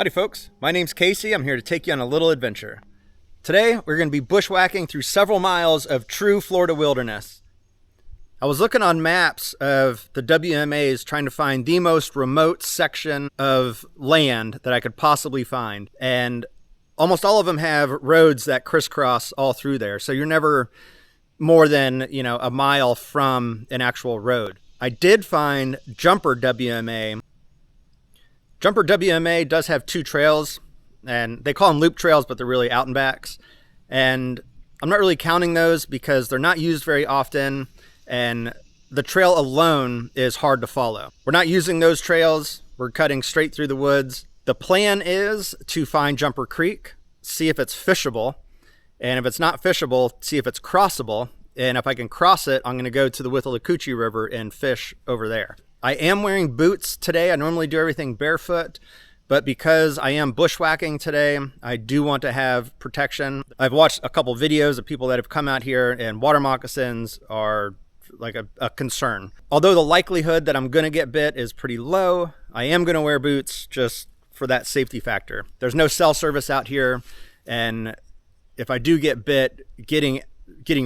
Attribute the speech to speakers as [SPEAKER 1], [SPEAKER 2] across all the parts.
[SPEAKER 1] Howdy folks, my name's Casey. I'm here to take you on a little adventure. Today, we're going to be bushwhacking through several miles of true Florida wilderness. I was looking on maps of the WMAs trying to find the most remote section of land that I could possibly find. And almost all of them have roads that crisscross all through there. So you're never more than, a mile from an actual road. I did find Jumper WMA. Jumper WMA does have two trails, and they call them loop trails, but they're really out and backs. And I'm not really counting those because they're not used very often, and the trail alone is hard to follow. We're not using those trails. We're cutting straight through the woods. The plan is to find Jumper Creek, see if it's fishable, and if it's not fishable, see if it's crossable. And if I can cross it, I'm going to go to the Withlacoochee River and fish over there. I am wearing boots today. I normally do everything barefoot, but because I am bushwhacking today, I do want to have protection. I've watched a couple videos of people that have come out here, and water moccasins are like a concern. Although the likelihood that I'm going to get bit is pretty low, I am going to wear boots just for that safety factor. There's no cell service out here, and if I do get bit, getting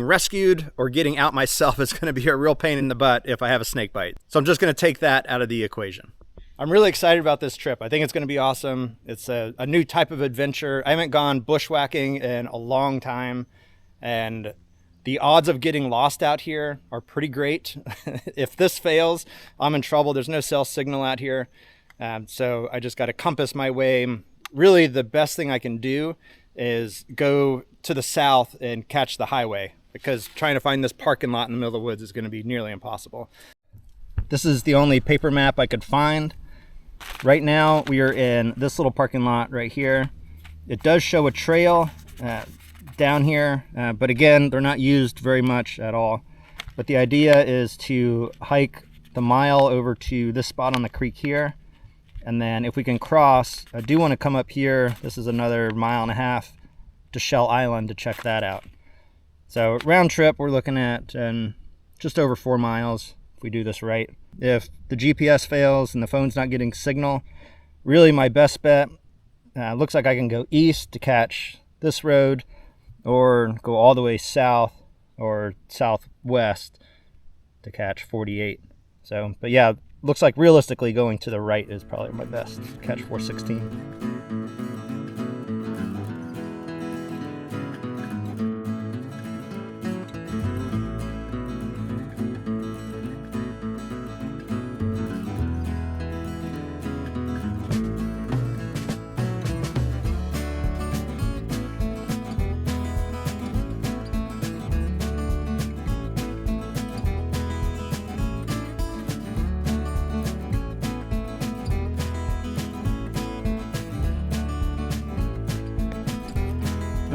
[SPEAKER 1] rescued or getting out myself is going to be a real pain in the butt if I have a snake bite. So I'm just going to take that out of the equation. I'm really excited about this trip. I think it's going to be awesome. It's a new type of adventure. I haven't gone bushwhacking in a long time, and the odds of getting lost out here are pretty great. If this fails, I'm in trouble. There's no cell signal out here. So I just got to compass my way. Really, the best thing I can do is go to the south and catch the highway, because trying to find this parking lot in the middle of the woods is going to be nearly impossible. This is the only paper map I could find. Right now, we are in this little parking lot right here. It does show a trail down here, but again, they're not used very much at all. But the idea is to hike the mile over to this spot on the creek here. And then if we can cross, I do want to come up here. This is another 1.5 miles to Shell Island to check that out. So round trip, we're looking at just over 4 miles if we do this right. If the GPS fails and the phone's not getting signal, really my best bet, looks like I can go east to catch this road, or go all the way south or southwest to catch 48. So, but yeah, looks like realistically going to the right is probably my best. Catch 416.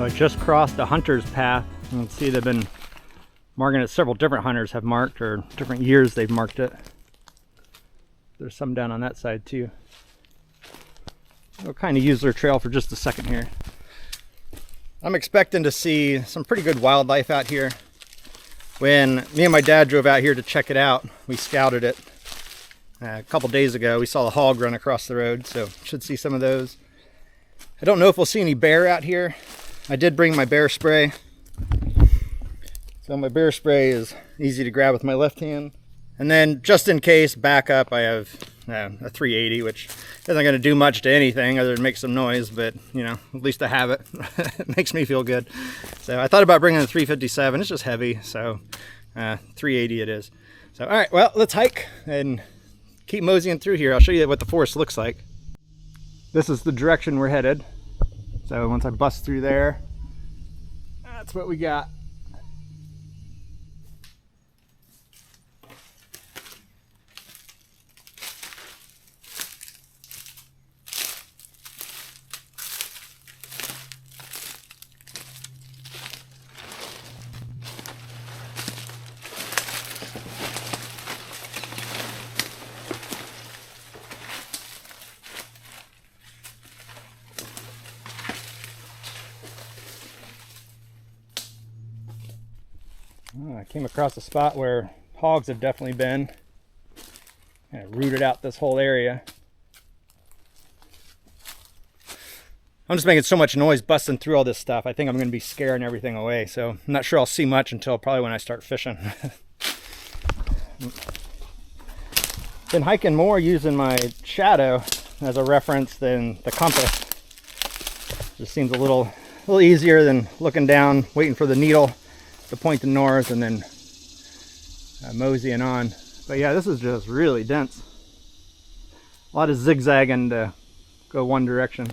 [SPEAKER 1] I just crossed a hunter's path. You can see they've been marking it. Several different hunters have marked, or different years they've marked it. There's some down on that side too. We'll kind of use their trail for just a second here. I'm expecting to see some pretty good wildlife out here. When me and my dad drove out here to check it out, we scouted it a couple days ago. We saw a hog run across the road, so should see some of those. I don't know if we'll see any bear out here. I did bring my bear spray. So my bear spray is easy to grab with my left hand. And then just in case, backup, I have a 380, which isn't going to do much to anything other than make some noise, but at least I have it. It makes me feel good. So I thought about bringing the 357. It's just heavy, so 380 it is. So all right, well, let's hike and keep moseying through here. I'll show you what the forest looks like. This is the direction we're headed. So once I bust through there, that's what we got. I came across a spot where hogs have definitely been. Kind of rooted out this whole area. I'm just making so much noise busting through all this stuff. I think I'm going to be scaring everything away. So I'm not sure I'll see much until probably when I start fishing. Been hiking more using my shadow as a reference than the compass. Just seems a little easier than looking down, waiting for the needle to point to north and then moseying on. But yeah, this is just really dense. A lot of zigzagging to go one direction.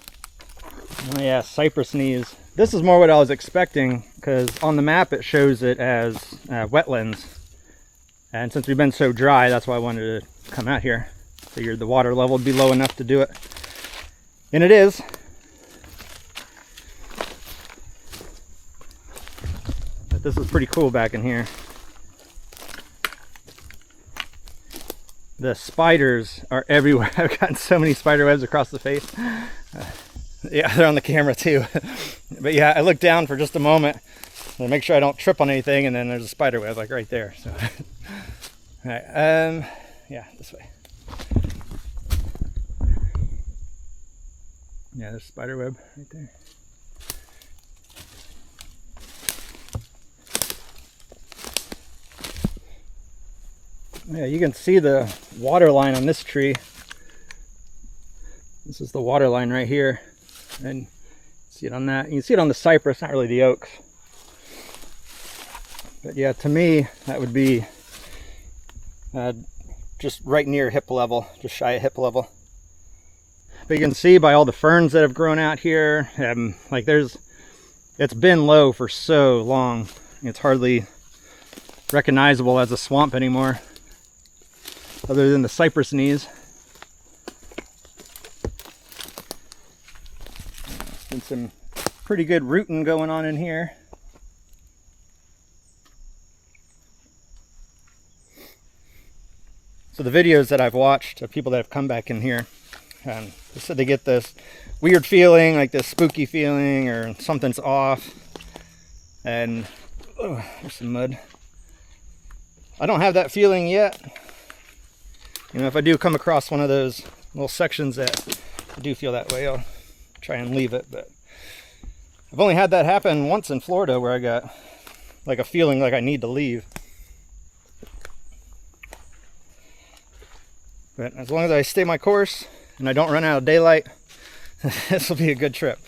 [SPEAKER 1] Oh yeah, cypress knees. This is more what I was expecting, because on the map it shows it as wetlands. And since we've been so dry, that's why I wanted to come out here. Figured the water level would be low enough to do it. And it is. But this is pretty cool back in here. The spiders are everywhere. I've gotten so many spider webs across the face. Yeah, they're on the camera too. But yeah, I look down for just a moment to make sure I don't trip on anything, and then there's a spider web like right there. So, all right, yeah, this way. Yeah, there's a spider web right there. Yeah, you can see the water line on this tree. This is the water line right here. And see it on that. You can see it on the cypress, not really the oaks. But yeah, to me, that would be just right near hip level, just shy of hip level. But you can see by all the ferns that have grown out here, like it's been low for so long. It's hardly recognizable as a swamp anymore, other than the cypress knees. Been some pretty good rooting going on in here. So the videos that I've watched of people that have come back in here, they said they get this weird feeling, like this spooky feeling, or something's off. And oh, there's some mud. I don't have that feeling yet. You know, if I do come across one of those little sections that I do feel that way, I'll try and leave it. But I've only had that happen once in Florida, where I got like a feeling like I need to leave. But as long as I stay my course and I don't run out of daylight, this will be a good trip.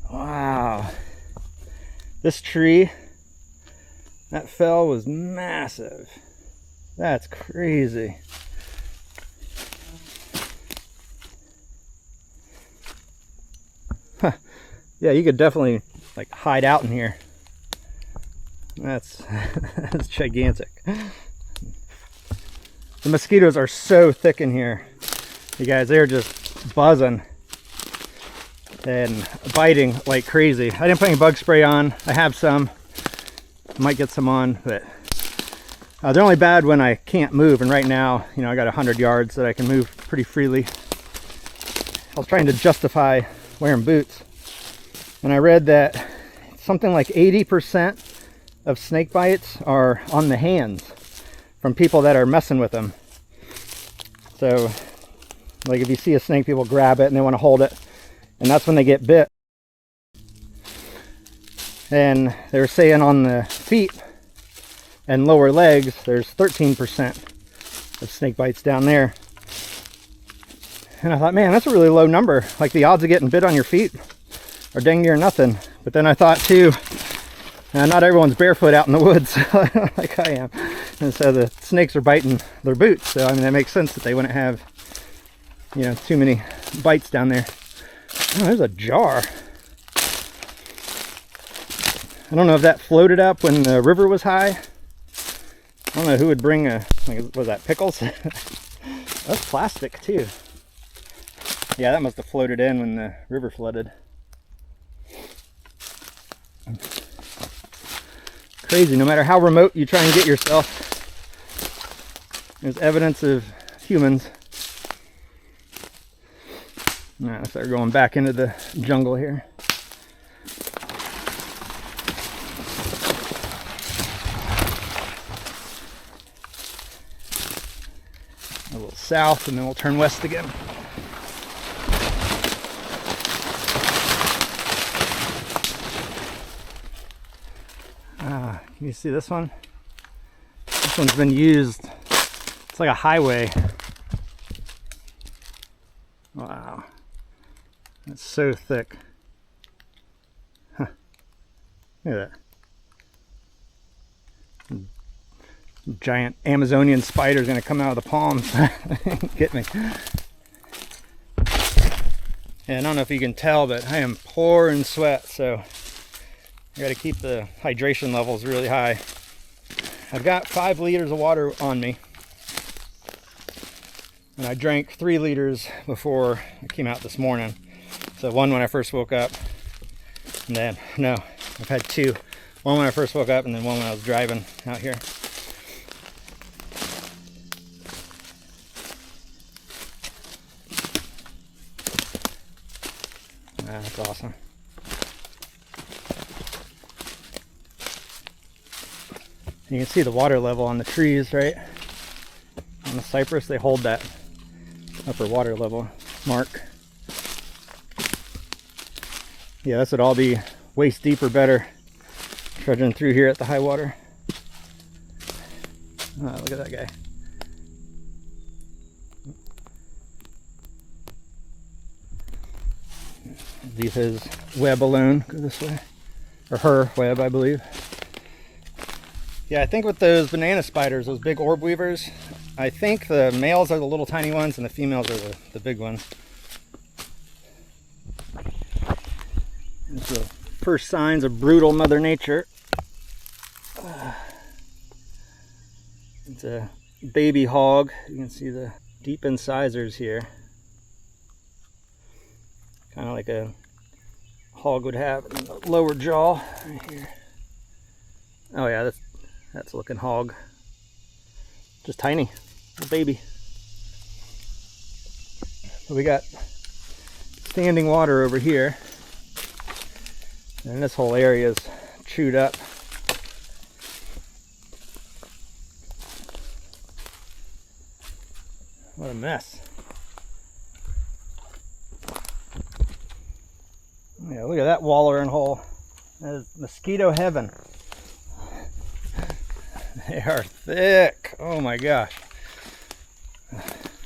[SPEAKER 1] Wow. This tree that fell was massive. That's crazy. Huh. Yeah, you could definitely like hide out in here. That's that's gigantic. The mosquitoes are so thick in here. You guys, they're just buzzing and biting like crazy. I didn't put any bug spray on. I have some. Might get some on, but they're only bad when I can't move. And right now, you know, I got 100 yards that I can move pretty freely. I was trying to justify wearing boots, and I read that something like 80% of snake bites are on the hands from people that are messing with them. So like if you see a snake, people grab it and they want to hold it, and that's when they get bit. And they were saying on the feet and lower legs, there's 13% of snake bites down there. And I thought, man, that's a really low number. Like the odds of getting bit on your feet are dang near nothing. But then I thought too, not everyone's barefoot out in the woods like I am. And so the snakes are biting their boots. So I mean, that makes sense that they wouldn't have, you know, too many bites down there. Oh, there's a jar. I don't know if that floated up when the river was high. I don't know who would bring a, like, was that pickles? That's plastic too. Yeah, that must have floated in when the river flooded. Crazy, no matter how remote you try and get yourself, there's evidence of humans. All right, let's start going back into the jungle here. A little south, and then we'll turn west again. You see this one? This one's been used. It's like a highway. Wow. It's so thick. Huh. Look at that. Giant Amazonian spider's gonna come out of the palms. Get me. And I don't know if you can tell, but I am pouring sweat, so I gotta keep the hydration levels really high. I've got 5 liters of water on me, and I drank 3 liters before I came out this morning. So 1 when I first woke up, and then, no, I've had 2. 1 when I first woke up, and then 1 when I was driving out here. That's awesome. And you can see the water level on the trees, right? On the cypress, they hold that upper water level mark. Yeah, this would all be waist deep or better trudging through here at the high water. Oh, look at that guy. Leave his web alone, go this way. Or her web, I believe. Yeah, I think with those banana spiders, those big orb weavers, I think the males are the little tiny ones and the females are the big ones. There's the first signs of brutal Mother Nature. It's a baby hog. You can see the deep incisors here. Kind of like a hog would have in the lower jaw right here. Oh yeah, that's looking hog. Just tiny, little baby. So we got standing water over here, and this whole area is chewed up. What a mess. Yeah, look at that watering hole. That is mosquito heaven. They are thick. Oh my gosh.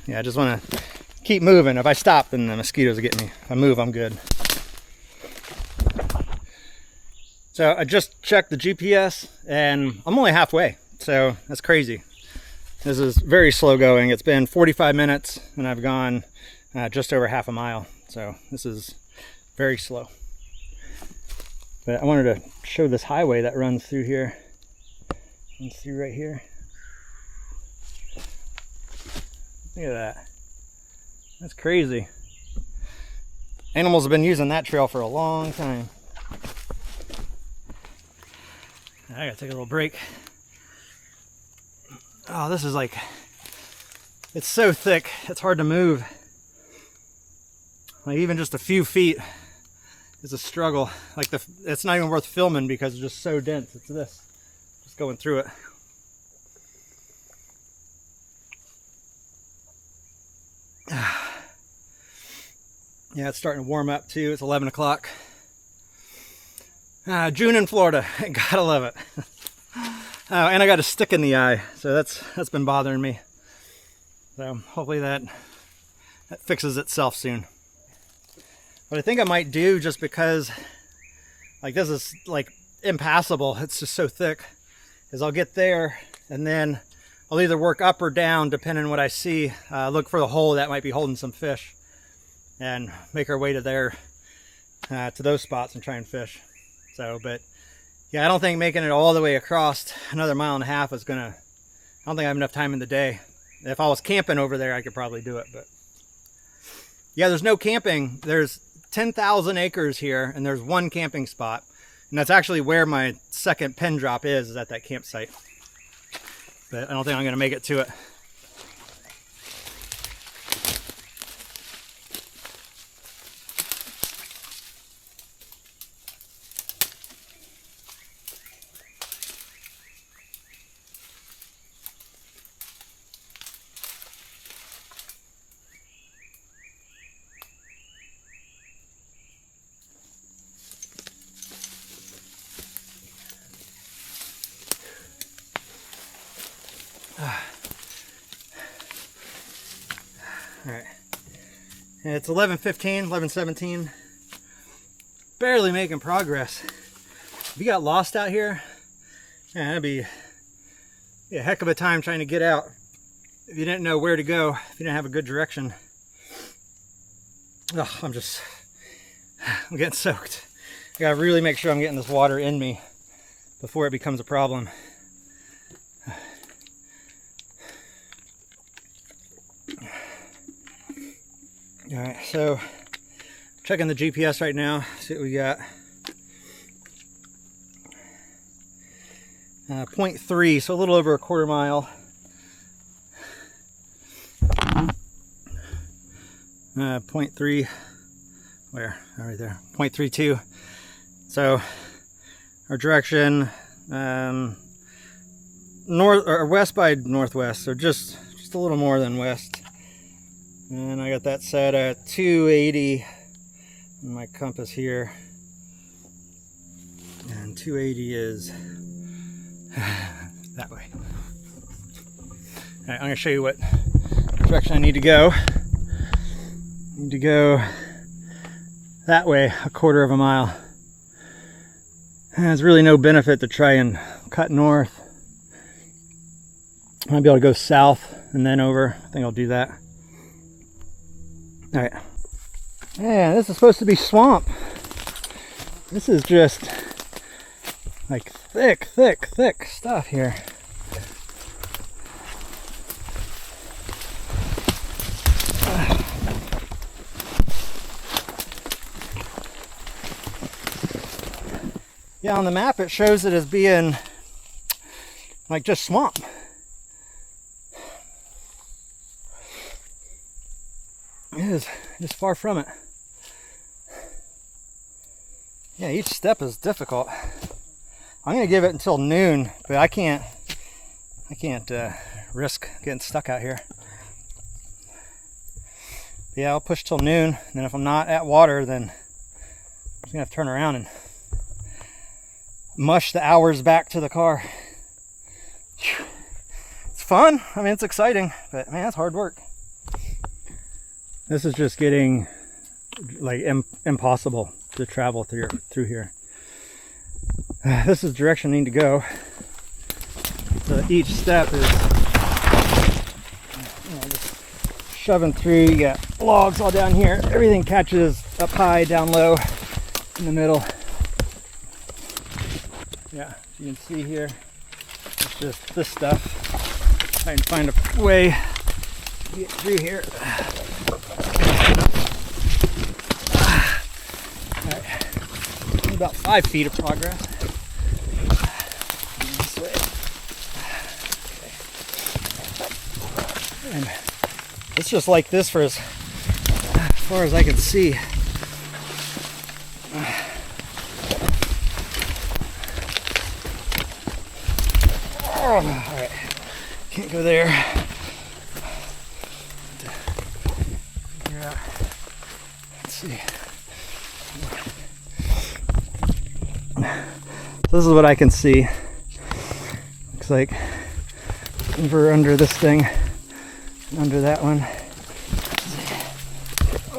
[SPEAKER 1] Yeah, I just want to keep moving. If I stop, then the mosquitoes will get me. If I move, I'm good. So I just checked the GPS and I'm only halfway. So that's crazy. This is very slow going. It's been 45 minutes and I've gone just over half a mile. So this is very slow. But I wanted to show this highway that runs through here. Runs through right here. Look at that. That's crazy. Animals have been using that trail for a long time. I gotta take a little break. Oh, this is like, it's so thick, it's hard to move. Like even just a few feet is a struggle. Like it's not even worth filming because it's just so dense. It's this, just going through it. Yeah, it's starting to warm up too. It's 11 o'clock. June in Florida, gotta love it. Oh, and I got a stick in the eye, so that's been bothering me. So hopefully that fixes itself soon. What I think I might do, just because like this is like impassable, it's just so thick, is I'll get there and then I'll either work up or down depending on what I see. Look for the hole that might be holding some fish and make our way to there, to those spots and try and fish. So, but yeah, I don't think making it all the way across another 1.5 miles is gonna, I don't think I have enough time in the day. If I was camping over there, I could probably do it, but yeah, there's no camping. There's 10,000 acres here and there's one camping spot. And that's actually where my second pen drop is at that campsite. But I don't think I'm gonna make it to it. All right. And it's 11:15, 11:17. Barely making progress. If you got lost out here, man, that'd be a heck of a time trying to get out. If you didn't know where to go, if you didn't have a good direction. Oh, I'm getting soaked. I gotta really make sure I'm getting this water in me before it becomes a problem. All right, so checking the GPS right now, see what we got. 0.3, so a little over a quarter mile. 0.3, where? Right there, 0.32. So our direction, north or west by northwest, so just a little more than west. And I got that set at 280 on my compass here. And 280 is that way. All right, I'm gonna show you what direction I need to go. I need to go that way, a quarter of a mile. And there's really no benefit to try and cut north. I might be able to go south and then over. I think I'll do that. All right. Man, this is supposed to be swamp. This is just like thick stuff here. Yeah, on the map it shows it as being like just swamp. It is just far from it. Yeah, each step is difficult. I'm gonna give it until noon, but I can't risk getting stuck out here. But yeah, I'll push till noon, and then if I'm not at water, then I'm just gonna have to turn around and mush the hours back to the car. It's fun. I mean, it's exciting, but man, it's hard work. This is just getting like impossible to travel through here. This is the direction I need to go. So each step is just shoving through. You got logs all down here. Everything catches up high, down low, in the middle. Yeah, you can see here, it's just this stuff. Trying to find a way to get through here. Alright, about 5 feet of progress. This way. Okay. And it's just like this for as far as I can see. All right, can't go there. Yeah. Let's see. So this is what I can see. Looks like over under this thing, under that one.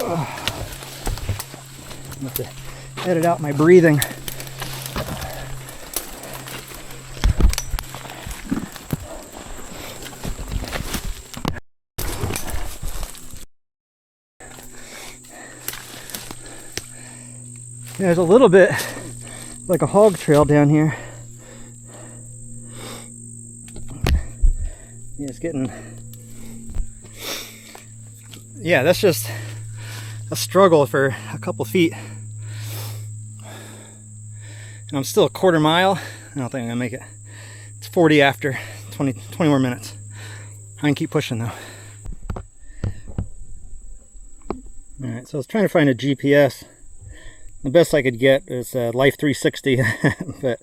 [SPEAKER 1] Oh. I'm gonna have to edit out my breathing. There's a little bit like a hog trail down here. Yeah, it's getting... Yeah, that's just a struggle for a couple feet. And I'm still a quarter mile. I don't think I'm gonna make it. It's 40 after, 20 more minutes. I can keep pushing though. Alright, so I was trying to find a GPS. The best I could get is Life 360, but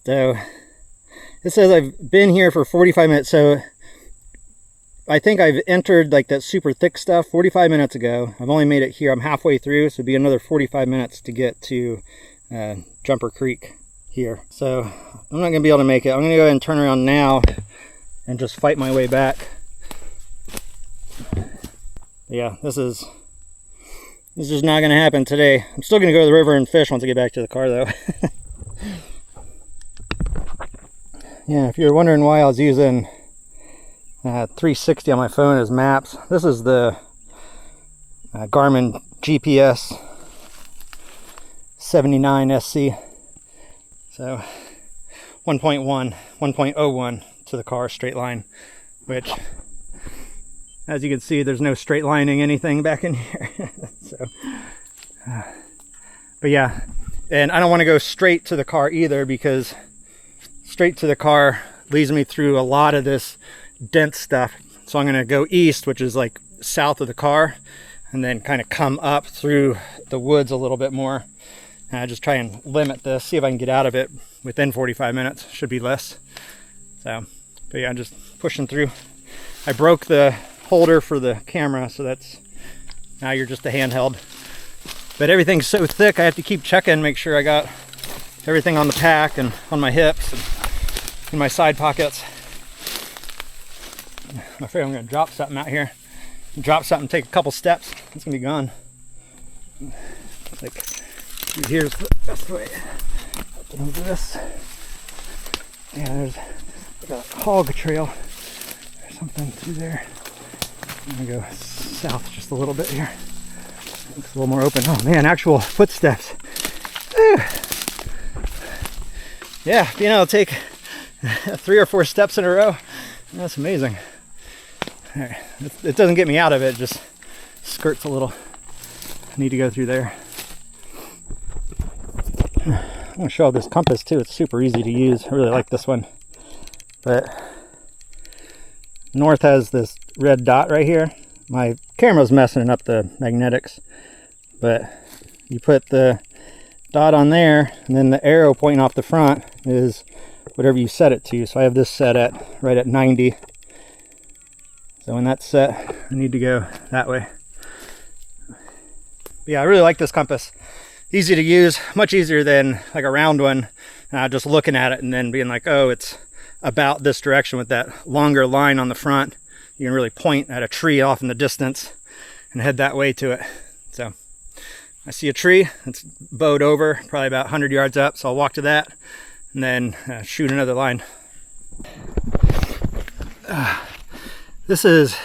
[SPEAKER 1] so it says I've been here for 45 minutes. So I think I've entered like that super thick stuff 45 minutes ago. I've only made it here. I'm halfway through, so it'd be another 45 minutes to get to Jumper Creek here. So I'm not gonna be able to make it. I'm gonna go ahead and turn around now and just fight my way back. But yeah, this is just not gonna happen today. I'm still gonna go to the river and fish once I get back to the car though. Yeah, if you're wondering why I was using 360 on my phone as maps, this is the Garmin GPS 79 SC. So 1.01 to the car straight line, which, as you can see, there's no straight lining anything back in here. So, but yeah, and I don't want to go straight to the car either, because straight to the car leads me through a lot of this dense stuff. So I'm going to go east, which is like south of the car, and then kind of come up through the woods a little bit more. And I just try and limit this, see if I can get out of it within 45 minutes. Should be less. So, but yeah, I'm just pushing through. I broke the holder for the camera, so that's, now you're just a handheld. But everything's so thick, I have to keep checking, make sure I got everything on the pack and on my hips and in my side pockets. I'm afraid I'm gonna drop something out here. Drop something, take a couple steps, it's gonna be gone. Like, here's the best way. Up and over this. Yeah, there's like a hog trail or something through there. I'm gonna go south just a little bit here. Looks a little more open. Oh man, actual footsteps. Whew. Yeah, being able to take 3 or 4 steps in a row, that's amazing. All right. It doesn't get me out of it, just skirts a little. I need to go through there. I'm going to show this compass too. It's super easy to use. I really like this one. But north has this red dot right here. My camera's messing up the magnetics, but you put the dot on there, and then the arrow pointing off the front is whatever you set it to. So I have this set at right at 90. So when that's set, I need to go that way. But yeah, I really like this compass. Easy to use, much easier than like a round one. Just looking at it and then being like, oh, it's about this direction. With that longer line on the front, you can really point at a tree off in the distance and head that way to it. So I see a tree, it's bowed over, probably about 100 yards up. So I'll walk to that and then shoot another line. This is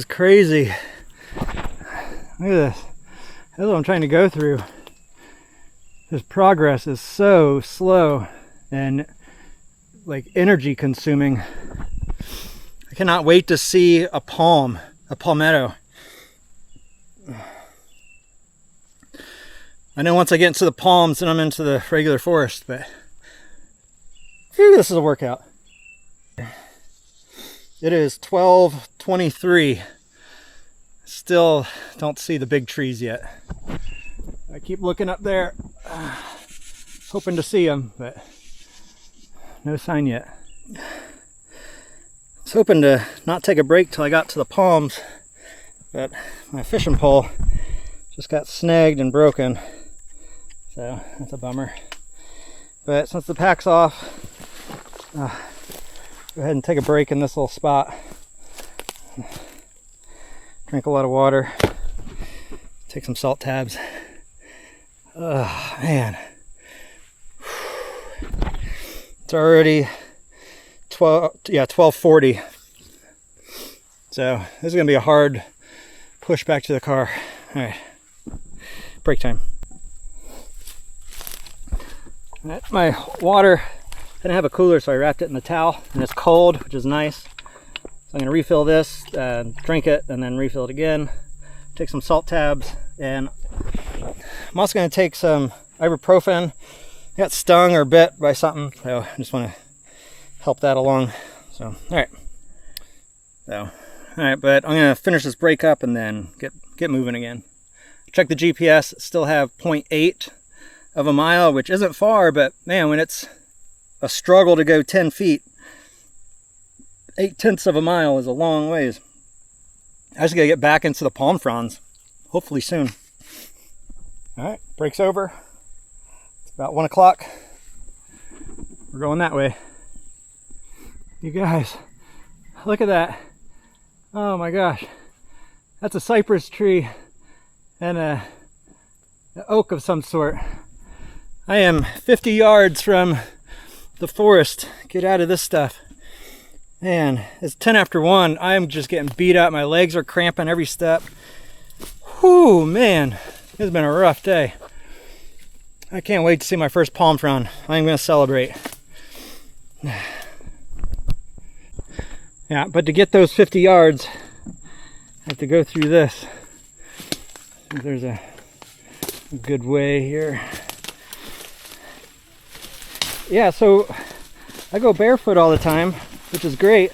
[SPEAKER 1] crazy. Look at this. That's what I'm trying to go through. This progress is so slow and like energy consuming. I cannot wait to see a palmetto. I know once I get into the palms, then I'm into the regular forest, but phew, this is a workout. It is 12:23. Still don't see the big trees yet. I keep looking up there, hoping to see them, but no sign yet. I was hoping to not take a break till I got to the palms, but my fishing pole just got snagged and broken, so that's a bummer. But since the pack's off, go ahead and take a break in this little spot. Drink a lot of water. Take some salt tabs. Oh man. It's already 12:40. So this is gonna be a hard push back to the car. All right, break time. All right, my water, I didn't have a cooler, so I wrapped it in the towel, and it's cold, which is nice. So I'm gonna refill this, drink it, and then refill it again. Take some salt tabs, and I'm also gonna take some ibuprofen. I got stung or bit by something, so I just wanna help that along. So, all right. But I'm gonna finish this break up and then get moving again. Check the GPS, still have 0.8 of a mile, which isn't far, but man, when it's a struggle to go 10 feet, 0.8 of a mile is a long ways. I just gotta get back into the palm fronds, hopefully soon. All right, break's over. It's about 1 o'clock. We're going that way. You guys, look at that. Oh my gosh. That's a cypress tree and an oak of some sort. I am 50 yards from the forest. Get out of this stuff. Man, it's 10 after 1. I'm just getting beat up. My legs are cramping every step. Whew, man. It's been a rough day. I can't wait to see my first palm frond. I'm going to celebrate. Yeah, but to get those 50 yards, I have to go through this. There's a good way here. Yeah, so I go barefoot all the time, which is great.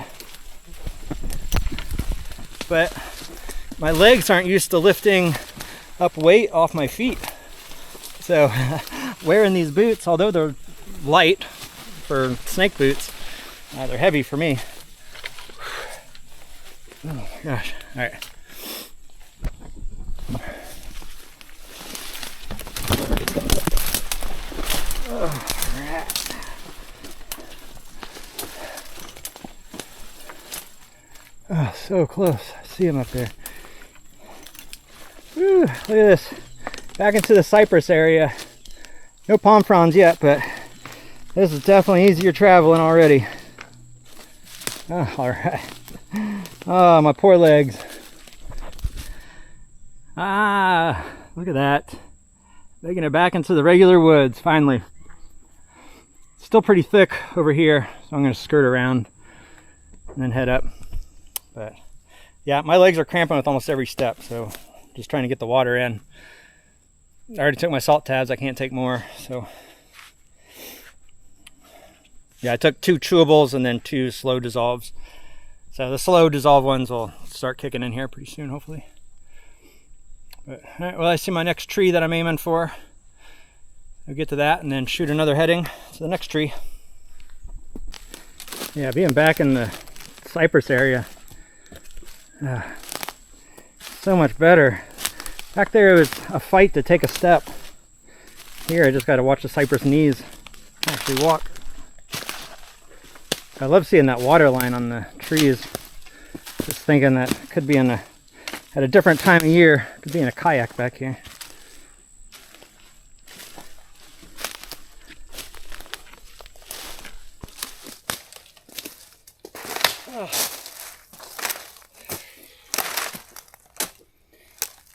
[SPEAKER 1] But my legs aren't used to lifting up weight off my feet. So wearing these boots, although they're light for snake boots, they're heavy for me. Oh my gosh. All right. Oh, rat. Oh, so close. I see him up there. Whew, look at this. Back into the cypress area. No palm fronds yet, but this is definitely easier traveling already. Oh, all right. Oh, my poor legs. Ah, look at that. Making it back into the regular woods, finally. Still pretty thick over here, so I'm going to skirt around and then head up. But yeah, my legs are cramping with almost every step, so just trying to get the water in. I already took my salt tabs, I can't take more, so. Yeah, I took 2 chewables and then 2 slow dissolves. So the slow dissolve ones will start kicking in here pretty soon, hopefully. But, all right, well, I see my next tree that I'm aiming for. I'll get to that and then shoot another heading to the next tree. Yeah, being back in the cypress area, so much better. Back there it was a fight to take a step. Here I just got to watch the cypress knees actually walk. I love seeing that water line on the trees. Just thinking that could be at a different time of year. Could be in a kayak back here. Oh.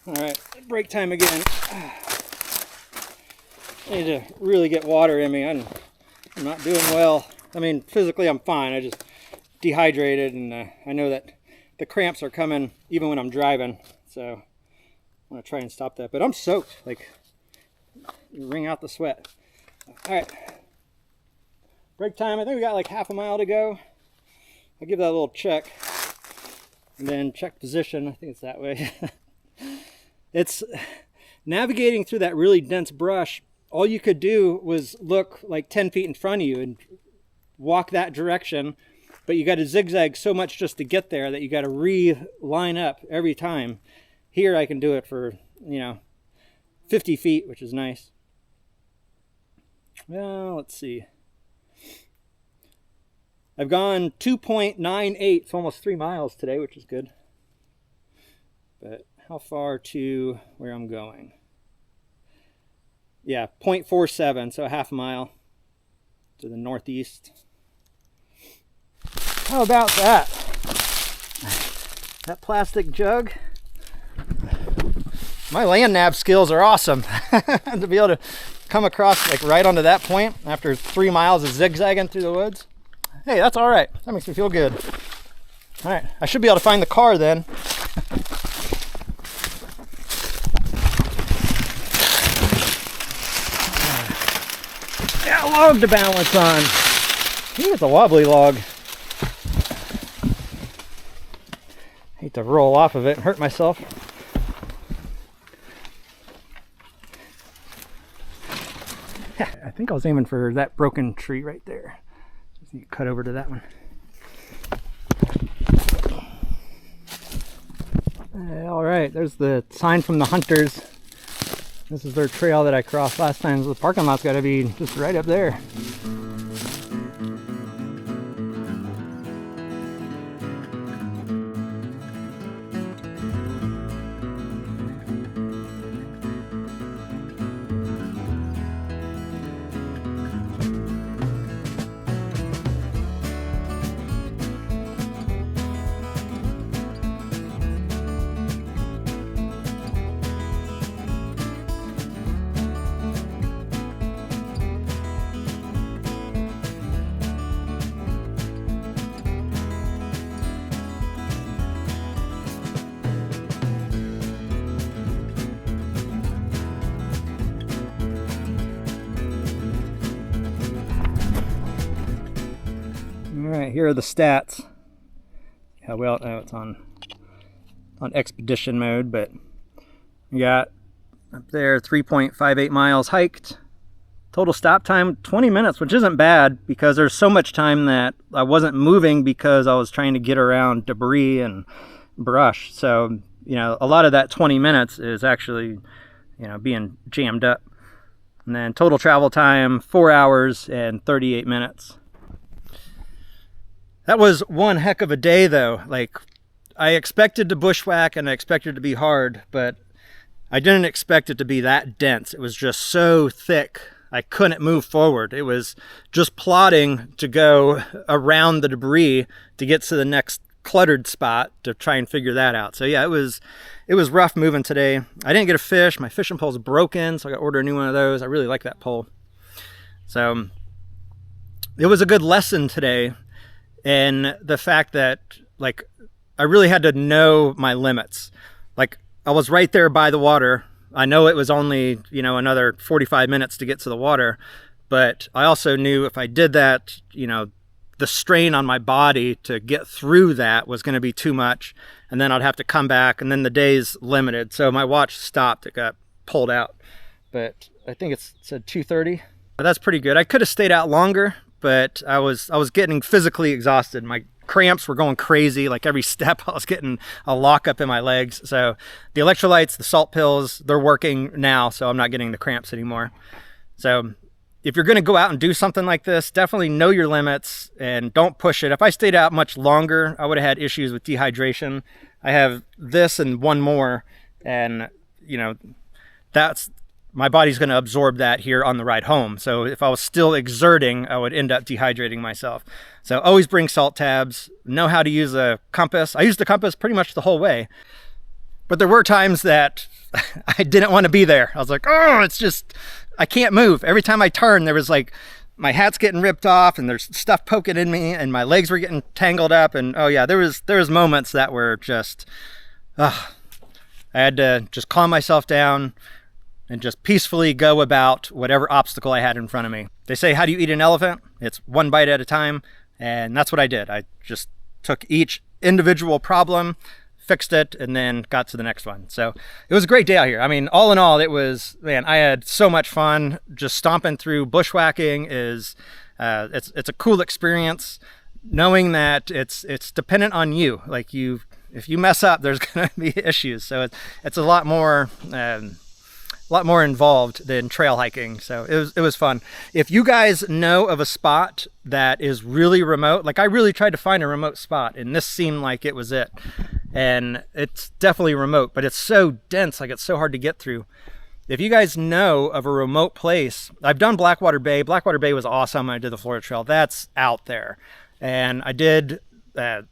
[SPEAKER 1] All right, break time again. I need to really get water in me. I'm not doing well. I mean, physically I'm fine. I just dehydrated, and I know that the cramps are coming even when I'm driving. So I'm gonna try and stop that. But I'm soaked, like, wring out the sweat. All right, break time. I think we got like half a mile to go. I'll give that a little check, and then check position. I think it's that way. It's navigating through that really dense brush. All you could do was look like 10 feet in front of you and walk that direction, but you got to zigzag so much just to get there that you got to re-line up every time. Here I can do it for, 50 feet, which is nice. Well, let's see. I've gone 2.98, so almost 3 miles today, which is good. But how far to where I'm going? Yeah, 0.47, so a half mile to the northeast. How about that? That plastic jug. My land nav skills are awesome. To be able to come across like right onto that point after 3 miles of zigzagging through the woods. Hey, that's all right. That makes me feel good. All right, I should be able to find the car then. Got a log to balance on. I think it's a wobbly log. Hate to roll off of it and hurt myself. I think I was aiming for that broken tree right there. Just cut over to that one. All right, there's the sign from the hunters. This is their trail that I crossed last time. So the parking lot's got to be just right up there. right, here are the stats. How well, oh, it's on expedition mode, but we got up there 3.58 miles hiked. Total stop time 20 minutes, which isn't bad because there's so much time that I wasn't moving because I was trying to get around debris and brush. So, you know, a lot of that 20 minutes is actually, you know, being jammed up. And then total travel time 4 hours and 38 minutes. That was one heck of a day though. Like, I expected to bushwhack and I expected it to be hard, but I didn't expect it to be that dense. It was just so thick. I couldn't move forward. It was just plodding to go around the debris to get to the next cluttered spot to try and figure that out. So yeah, it was rough moving today. I didn't get a fish. My fishing pole's broken, so I got to order a new one of those. I really like that pole. So it was a good lesson today in the fact that, like, I really had to know my limits. Like, I was right there by the water. I know it was only, you know, another 45 minutes to get to the water, but I also knew if I did that, you know, the strain on my body to get through that was going to be too much, and then I'd have to come back, and then the day's limited. So my watch stopped. It got pulled out, but I think it said 2:30. That's pretty good. I could have stayed out longer, but I was getting physically exhausted. My cramps were going crazy. Like, every step I was getting a lock up in my legs. So the electrolytes, the salt pills, they're working now, so I'm not getting the cramps anymore. So if you're going to go out and do something like this, definitely know your limits and don't push it. If I stayed out much longer, I would have had issues with dehydration. I have this and one more, and, you know, my body's going to absorb that here on the ride home. So if I was still exerting, I would end up dehydrating myself. So always bring salt tabs, know how to use a compass. I used the compass pretty much the whole way, but there were times that I didn't want to be there. I was like, oh, it's just, I can't move. Every time I turned, there was like, my hat's getting ripped off and there's stuff poking in me and my legs were getting tangled up. And oh yeah, there was moments that were just, I had to just calm myself down and just peacefully go about whatever obstacle I had in front of me. They say, how do you eat an elephant? It's one bite at a time. And that's what I did. I just took each individual problem, fixed it, and then got to the next one. So it was a great day out here. I mean, all in all, it was, man, I had so much fun. Just stomping through. Bushwhacking is, it's a cool experience, knowing that it's dependent on you. Like, if you mess up, there's going to be issues. So it's a lot more involved than trail hiking. So it was fun. If you guys know of a spot that is really remote, like, I really tried to find a remote spot and this seemed like it was it. And it's definitely remote, but it's so dense, like, it's so hard to get through. If you guys know of a remote place, I've done Blackwater Bay. Blackwater Bay was awesome. I did the Florida Trail. That's out there. And I did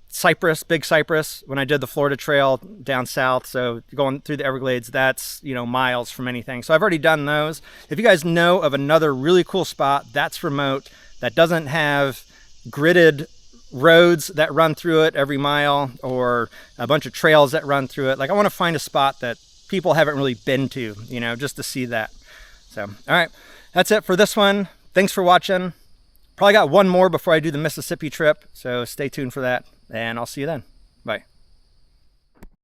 [SPEAKER 1] Cypress, Big Cypress, when I did the Florida Trail down south. So going through the Everglades, that's, you know, miles from anything. So I've already done those. If you guys know of another really cool spot that's remote, that doesn't have gridded roads that run through it every mile or a bunch of trails that run through it, like, I want to find a spot that people haven't really been to, you know, just to see that. So, all right, that's it for this one. Thanks for watching. Probably got one more before I do the Mississippi trip, so stay tuned for that, and I'll see you then. Bye.